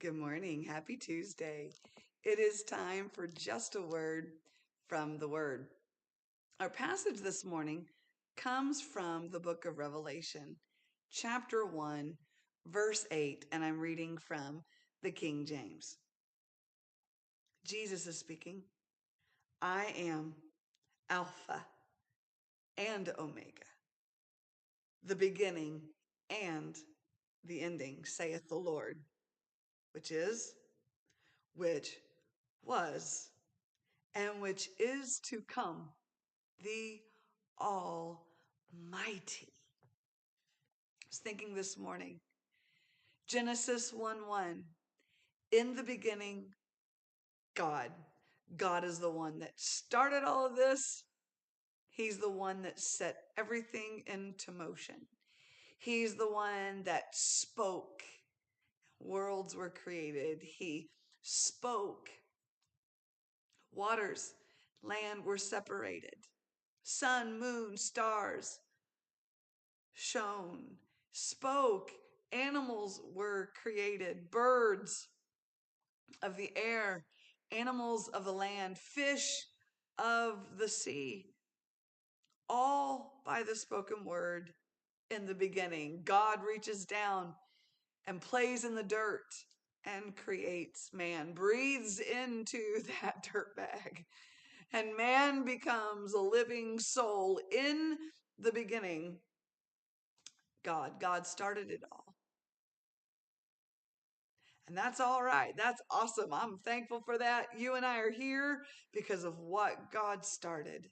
Good morning. Happy Tuesday. It is time for just a word from the Word. Our passage this morning comes from the book of Revelation, chapter 1, verse 8, and I'm reading from the King James. Jesus is speaking. I am Alpha and Omega, the beginning and the ending, saith the Lord, which is, which was, and which is to come, the Almighty. I was thinking this morning, Genesis 1:1, in the beginning, God. God is the one that started all of this. He's the one that set everything into motion. He's the one that spoke. Worlds were created. He spoke. Waters, land were separated. Sun, moon, stars shone, spoke. Animals were created. Birds of the air, animals of the land, fish of the sea, all by the spoken word in the beginning. God reaches down and plays in the dirt and creates man, breathes into that dirt bag, and man becomes a living soul. In the beginning, God started it all. And that's all right. That's awesome. I'm thankful for that. You and I are here because of what God started.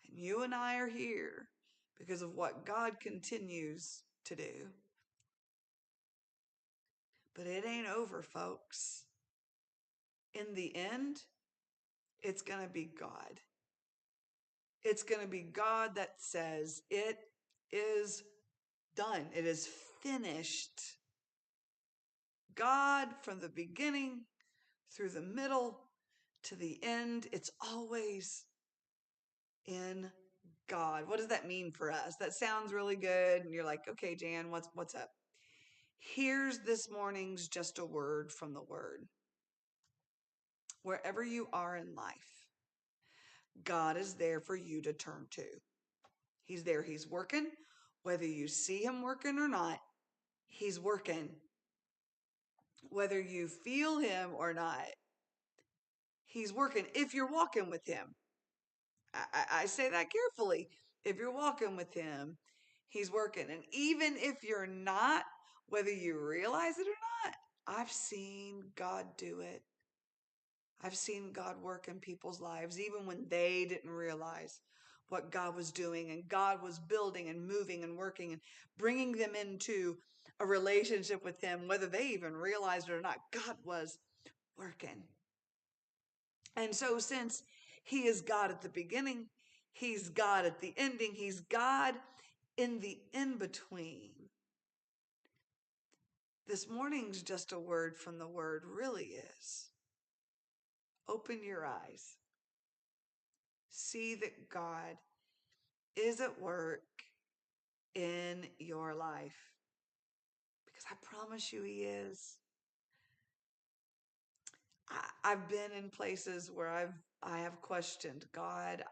And you and I are here because of what God continues to do. But it ain't over, folks. In the end, it's going to be God. It's going to be God that says, it is done. It is finished. God, from the beginning through the middle to the end, it's always in God. What does that mean for us? That sounds really good. And you're like, okay, Jan, what's up? Here's this morning's just a word from the Word. Wherever you are in life, God is there for you to turn to. He's there. He's working. Whether you see him working or not, he's working. Whether you feel him or not, he's working. If you're walking with him, I say that carefully. If you're walking with him, he's working. And even if you're not, whether you realize it or not, I've seen God do it. I've seen God work in people's lives, even when they didn't realize what God was doing, and God was building and moving and working and bringing them into a relationship with him, whether they even realized it or not. God was working. And so since he is God at the beginning, he's God at the ending, he's God in the in-between. This morning's just a word from the Word, really is. Open your eyes. See that God is at work in your life. Because I promise you he is. I've been in places where I have questioned, God,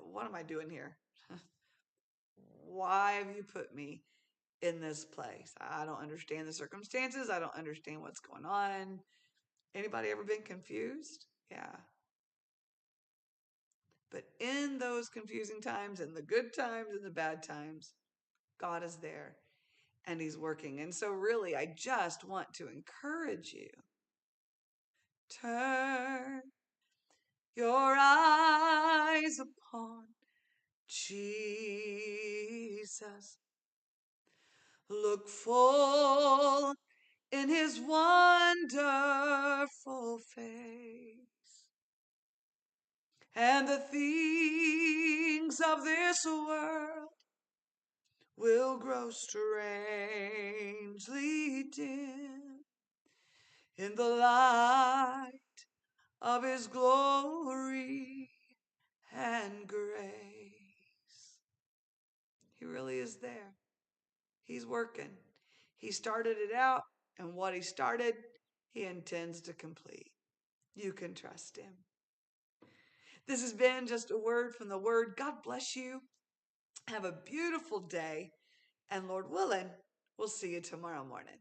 what am I doing here? Why have you put me in this place? I don't understand the circumstances. I don't understand what's going on. Anybody ever been confused? Yeah. But in those confusing times, in the good times, and the bad times, God is there and he's working. And so really, I just want to encourage you. Turn your eyes upon Jesus. Look full in his wonderful face, and the things of this world will grow strangely dim in the light of his glory and grace. He really is there. He's working. He started it out. And what he started, he intends to complete. You can trust him. This has been just a word from the Word. God bless you. Have a beautiful day. And Lord willing, we'll see you tomorrow morning.